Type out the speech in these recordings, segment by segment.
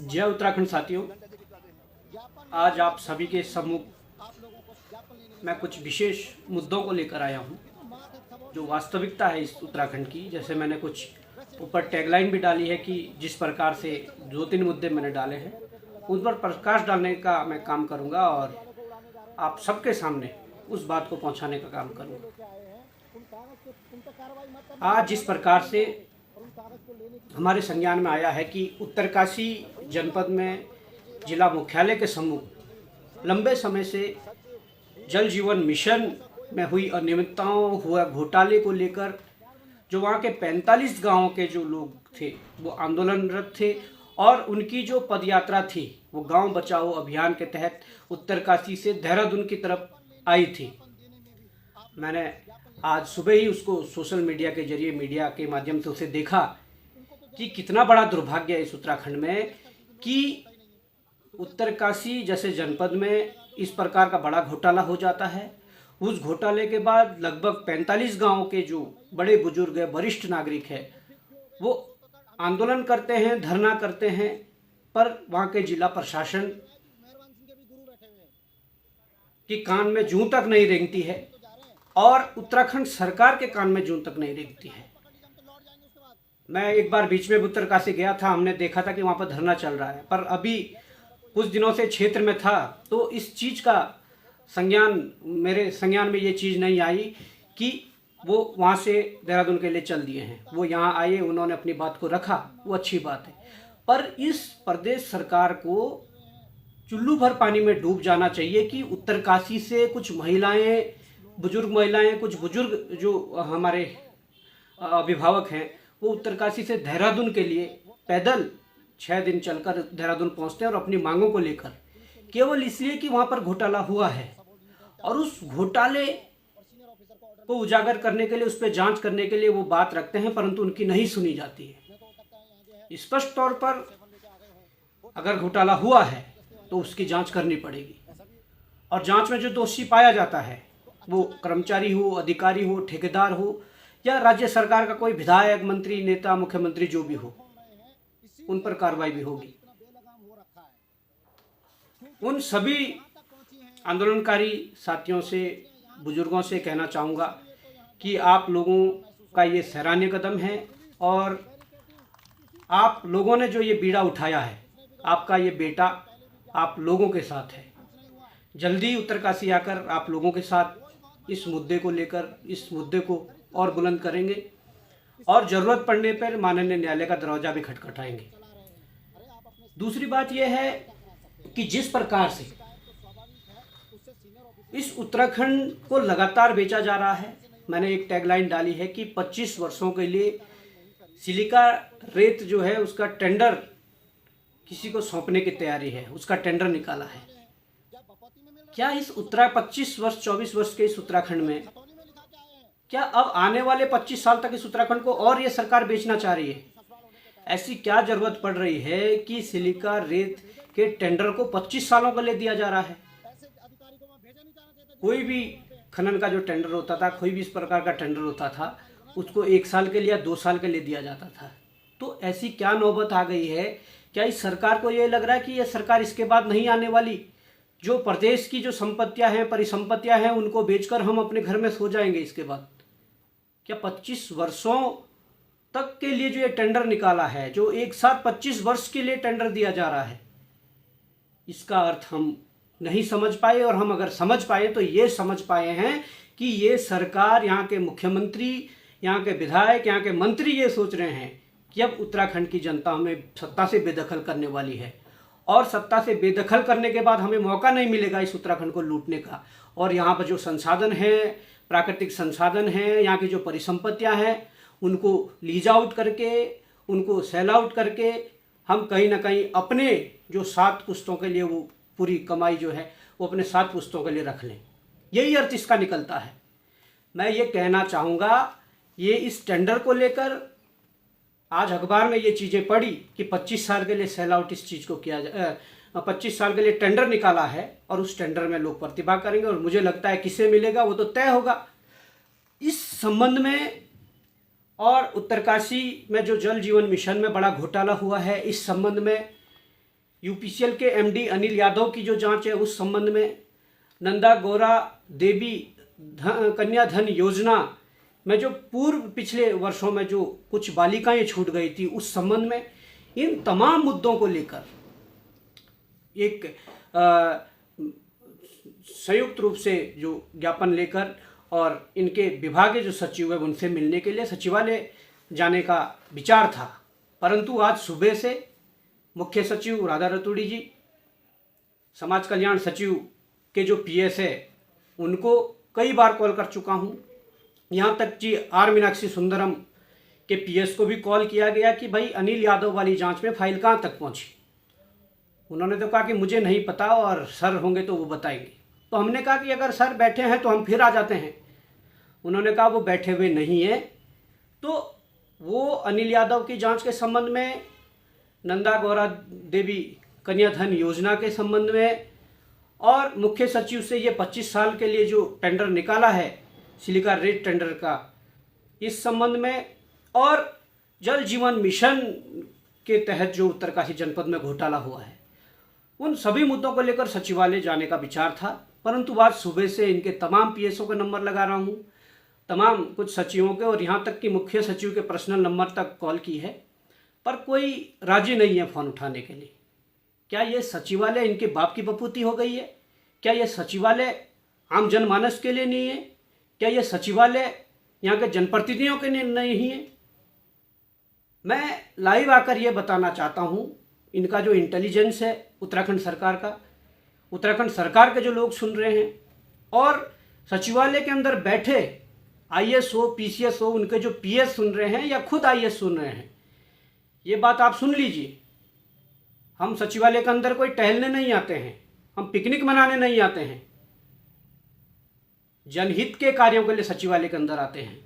जय उत्तराखंड साथियों, आज आप सभी के सम्मुख मैं कुछ विशेष मुद्दों को लेकर आया हूं, जो वास्तविकता है इस उत्तराखंड की। जैसे मैंने कुछ ऊपर टैगलाइन भी डाली है कि जिस प्रकार से 2-3 मुद्दे मैंने डाले हैं उन पर प्रकाश डालने का मैं काम करूंगा और आप सबके सामने उस बात को पहुंचाने का काम करूंगा। आज जिस प्रकार से हमारे संज्ञान में आया है कि उत्तरकाशी जनपद में जिला मुख्यालय के सम्मुख लंबे समय से जल जीवन मिशन में हुई अनियमितताओं हुआ घोटाले को लेकर जो वहाँ के 45 गांवों के जो लोग थे वो आंदोलनरत थे और उनकी जो पदयात्रा थी वो गांव बचाओ अभियान के तहत उत्तरकाशी से देहरादून की तरफ आई थी। मैंने आज सुबह ही उसको सोशल मीडिया के जरिए मीडिया के माध्यम से उसे देखा कि कितना बड़ा दुर्भाग्य है इस उत्तराखंड में कि उत्तरकाशी जैसे जनपद में इस प्रकार का बड़ा घोटाला हो जाता है। उस घोटाले के बाद लगभग 45 गांवों के जो बड़े बुजुर्ग हैं, वरिष्ठ नागरिक हैं, वो आंदोलन करते हैं, धरना करते हैं, पर वहाँ के जिला प्रशासन के कान में जूं तक नहीं रेंगती है और उत्तराखंड सरकार के कान में जूं तक नहीं रेंगती है। मैं एक बार बीच में उत्तरकाशी गया था, हमने देखा था कि वहाँ पर धरना चल रहा है, पर अभी कुछ दिनों से क्षेत्र में था तो इस चीज़ का मेरे संज्ञान में ये चीज़ नहीं आई कि वो वहाँ से देहरादून के लिए चल दिए हैं। वो यहाँ आए, उन्होंने अपनी बात को रखा, वो अच्छी बात है, पर इस प्रदेश सरकार को चुल्लू भर पानी में डूब जाना चाहिए कि उत्तरकाशी से कुछ महिलाएं, कुछ बुजुर्ग जो हमारे अभिभावक हैं वो उत्तरकाशी से देहरादून के लिए पैदल 6 दिन चलकर देहरादून पहुंचते हैं और अपनी मांगों को लेकर, केवल इसलिए कि वहां पर घोटाला हुआ है और उस घोटाले को उजागर करने के लिए, उस पर जांच करने के लिए वो बात रखते हैं, परंतु उनकी नहीं सुनी जाती है। स्पष्ट तौर पर अगर घोटाला हुआ है तो उसकी जांच करनी पड़ेगी और जांच में जो दोषी पाया जाता है वो कर्मचारी हो, अधिकारी हो, ठेकेदार हो या राज्य सरकार का कोई विधायक, मंत्री, नेता, मुख्यमंत्री जो भी हो, उन पर कार्रवाई भी होगी। उन सभी आंदोलनकारी साथियों से, बुजुर्गों से कहना चाहूँगा कि आप लोगों का ये सराहनीय कदम है और आप लोगों ने जो ये बीड़ा उठाया है, आपका ये बेटा आप लोगों के साथ है। जल्दी उत्तरकाशी आकर आप लोगों के साथ इस मुद्दे को लेकर इस मुद्दे को और बुलंद करेंगे और ज़रूरत पड़ने पर माननीय न्यायालय का दरवाजा भी खटखटाएंगे। दूसरी बात यह है कि जिस प्रकार से इस उत्तराखंड को लगातार बेचा जा रहा है, मैंने एक टैगलाइन डाली है कि 25 वर्षों के लिए सिलिका रेत जो है उसका टेंडर किसी को सौंपने की तैयारी है, उसका टेंडर निकाला है। क्या इस 24 वर्ष के इस उत्तराखंड में क्या अब आने वाले 25 साल तक इस उत्तराखंड को और ये सरकार बेचना चाह रही है? ऐसी क्या जरूरत पड़ रही है कि सिलिका रेत के टेंडर को 25 सालों के लिए दिया जा रहा है? कोई भी खनन का जो टेंडर होता था, कोई भी इस प्रकार का टेंडर होता था, उसको 1 साल के लिए या 2 साल के लिए दिया जाता था। तो ऐसी क्या नौबत आ गई है? क्या इस सरकार को ये लग रहा है कि ये सरकार इसके बाद नहीं आने वाली? जो प्रदेश की जो संपत्तियां हैं, परिसंपत्तियां हैं, उनको बेचकर हम अपने घर में सो जाएंगे इसके बाद? क्या 25 वर्षों तक के लिए जो ये टेंडर निकाला है, जो एक साथ 25 वर्ष के लिए टेंडर दिया जा रहा है, इसका अर्थ हम नहीं समझ पाए और हम अगर समझ पाए तो ये समझ पाए हैं कि ये सरकार, यहाँ के मुख्यमंत्री, यहाँ के विधायक, यहाँ के मंत्री ये सोच रहे हैं कि अब उत्तराखंड की जनता हमें सत्ता से बेदखल करने वाली है और सत्ता से बेदखल करने के बाद हमें मौका नहीं मिलेगा इस उत्तराखंड को लूटने का। और यहाँ पर जो संसाधन हैं, प्राकृतिक संसाधन हैं, यहाँ की जो परिसंपत्तियाँ हैं, उनको लीज आउट करके, उनको सेल आउट करके हम कहीं ना कहीं अपने जो 7 पुश्तों के लिए वो पूरी कमाई जो है वो अपने 7 पुश्तों के लिए रख लें। यही अर्थ इसका निकलता है। मैं ये कहना चाहूँगा, ये इस टेंडर को लेकर आज अखबार में ये चीज़ें पढ़ी कि 25 साल के लिए सेल आउट इस चीज़ को किया जाए, 25 साल के लिए टेंडर निकाला है और उस टेंडर में लोग प्रतिभा करेंगे और मुझे लगता है किसे मिलेगा वो तो तय होगा। इस संबंध में और उत्तरकाशी में जो जल जीवन मिशन में बड़ा घोटाला हुआ है, इस संबंध में यूपीसीएल के एमडी अनिल यादव की जो जांच है उस संबंध में, नंदा गौरा देवी कन्या धन योजना में जो पूर्व पिछले वर्षों में जो कुछ बालिकाएं छूट गई थी उस संबंध में, इन तमाम मुद्दों को लेकर एक संयुक्त रूप से जो ज्ञापन लेकर और इनके विभागीय जो सचिव है उनसे मिलने के लिए सचिवालय जाने का विचार था। परंतु आज सुबह से मुख्य सचिव राधा रतूड़ी जी, समाज कल्याण सचिव के जो पीएस है उनको कई बार कॉल कर चुका हूँ। यहाँ तक कि आर मीनाक्षी सुंदरम के पीएस को भी कॉल किया गया कि भाई अनिल यादव वाली जांच में फाइल कहाँ तक पहुँची। उन्होंने तो कहा कि मुझे नहीं पता और सर होंगे तो वो बताएंगे। तो हमने कहा कि अगर सर बैठे हैं तो हम फिर आ जाते हैं। उन्होंने कहा वो बैठे हुए नहीं है। तो वो अनिल यादव की जांच के संबंध में, नंदा गौरा देवी कन्या धन योजना के संबंध में और मुख्य सचिव से ये 25 साल के लिए जो टेंडर निकाला है सिलिका रेड टेंडर का, इस संबंध में, और जल जीवन मिशन के तहत जो उत्तरकाशी जनपद में घोटाला हुआ है, उन सभी मुद्दों को लेकर सचिवालय जाने का विचार था। परंतु आज सुबह से इनके तमाम पीएसओ का नंबर लगा रहा हूँ, तमाम कुछ सचिवों के, और यहाँ तक कि मुख्य सचिव के पर्सनल नंबर तक कॉल की है, पर कोई राजी नहीं है फ़ोन उठाने के लिए। क्या ये सचिवालय इनके बाप की बपूती हो गई है? क्या ये सचिवालय आम जनमानस के लिए नहीं है? क्या ये सचिवालय यहाँ के जनप्रतिनिधियों के लिए नहीं है? मैं लाइव आकर ये बताना चाहता हूँ, इनका जो इंटेलिजेंस है उत्तराखंड सरकार का, उत्तराखंड सरकार के जो लोग सुन रहे हैं और सचिवालय के अंदर बैठे आईएएस हो, पीसीएस हो, उनके जो पीएस सुन रहे हैं या खुद आईएएस सुन रहे हैं, ये बात आप सुन लीजिए। हम सचिवालय के अंदर कोई टहलने नहीं आते हैं, हम पिकनिक मनाने नहीं आते हैं, जनहित के कार्यों के लिए सचिवालय के अंदर आते हैं।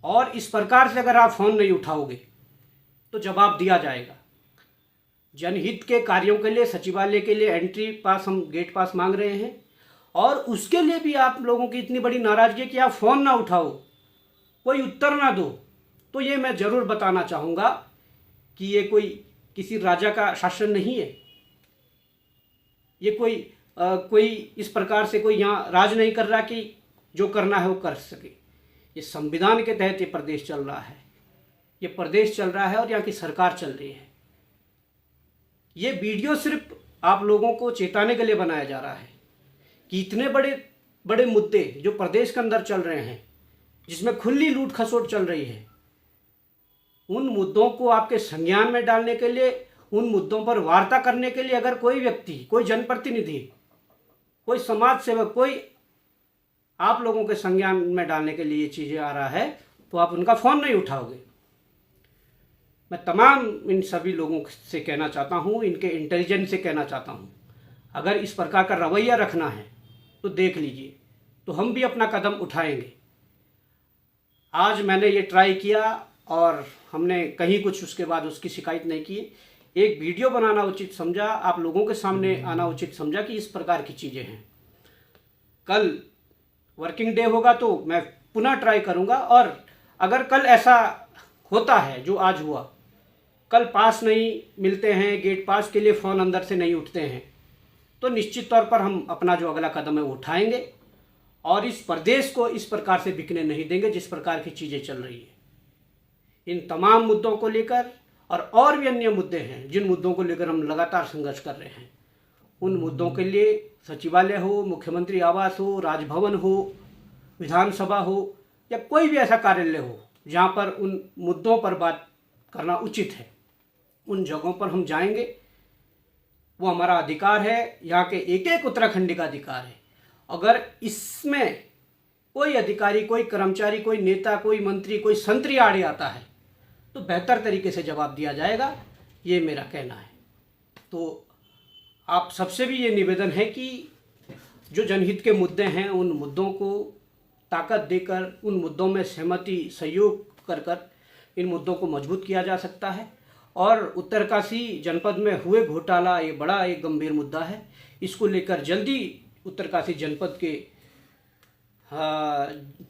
और इस प्रकार से अगर आप फ़ोन नहीं उठाओगे तो जवाब दिया जाएगा। जनहित के कार्यों के लिए सचिवालय के लिए एंट्री पास, हम गेट पास मांग रहे हैं, और उसके लिए भी आप लोगों की इतनी बड़ी नाराज़गी कि आप फ़ोन ना उठाओ, कोई उत्तर ना दो, तो ये मैं ज़रूर बताना चाहूँगा कि ये कोई किसी राजा का शासन नहीं है। ये कोई इस प्रकार से कोई यहाँ राज नहीं कर रहा कि जो करना है वो कर सके। ये संविधान के तहत ये प्रदेश चल रहा है, ये प्रदेश चल रहा है और यहाँ की सरकार चल रही है। ये वीडियो सिर्फ आप लोगों को चेताने के लिए बनाया जा रहा है कि इतने बड़े बड़े मुद्दे जो प्रदेश के अंदर चल रहे हैं, जिसमें खुली लूट खसोट चल रही है, उन मुद्दों को आपके संज्ञान में डालने के लिए, उन मुद्दों पर वार्ता करने के लिए अगर कोई व्यक्ति, कोई जनप्रतिनिधि, कोई समाज सेवक, कोई आप लोगों के संज्ञान में डालने के लिए ये चीज़ें आ रहा है, तो आप उनका फ़ोन नहीं उठाओगे। मैं तमाम इन सभी लोगों से कहना चाहता हूँ, इनके इंटेलिजेंस से कहना चाहता हूँ, अगर इस प्रकार का रवैया रखना है तो देख लीजिए, तो हम भी अपना कदम उठाएंगे। आज मैंने ये ट्राई किया और हमने कहीं कुछ उसके बाद उसकी शिकायत नहीं की। एक वीडियो बनाना उचित समझा, आप लोगों के सामने आना उचित समझा कि इस प्रकार की चीज़ें हैं। कल वर्किंग डे होगा तो मैं पुनः ट्राई करूँगा, और अगर कल ऐसा होता है जो आज हुआ, कल पास नहीं मिलते हैं, गेट पास के लिए फ़ोन अंदर से नहीं उठते हैं, तो निश्चित तौर पर हम अपना जो अगला कदम है वो उठाएंगे और इस प्रदेश को इस प्रकार से बिकने नहीं देंगे जिस प्रकार की चीज़ें चल रही है। इन तमाम मुद्दों को लेकर और भी अन्य मुद्दे हैं जिन मुद्दों को लेकर हम लगातार संघर्ष कर रहे हैं। उन मुद्दों के लिए सचिवालय हो, मुख्यमंत्री आवास हो, राजभवन हो, विधानसभा हो, या कोई भी ऐसा कार्यालय हो जहाँ पर उन मुद्दों पर बात करना उचित है, उन जगहों पर हम जाएंगे। वो हमारा अधिकार है, यहाँ के एक एक उत्तराखंडी का अधिकार है। अगर इसमें कोई अधिकारी, कोई कर्मचारी, कोई नेता, कोई मंत्री, कोई संतरी आड़े आता है तो बेहतर तरीके से जवाब दिया जाएगा, ये मेरा कहना है। तो आप सबसे भी ये निवेदन है कि जो जनहित के मुद्दे हैं उन मुद्दों को ताकत देकर, उन मुद्दों में सहमति, सहयोग कर कर इन मुद्दों को मजबूत किया जा सकता है। और उत्तरकाशी जनपद में हुए घोटाला ये बड़ा एक गंभीर मुद्दा है। इसको लेकर जल्दी उत्तरकाशी जनपद के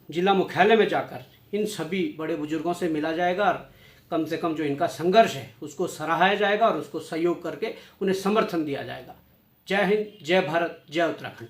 जिला मुख्यालय में जाकर इन सभी बड़े बुजुर्गों से मिला जाएगा और कम से कम जो इनका संघर्ष है उसको सराहाया जाएगा और उसको सहयोग करके उन्हें समर्थन दिया जाएगा। जय हिंद, जय भारत, जय उत्तराखंड।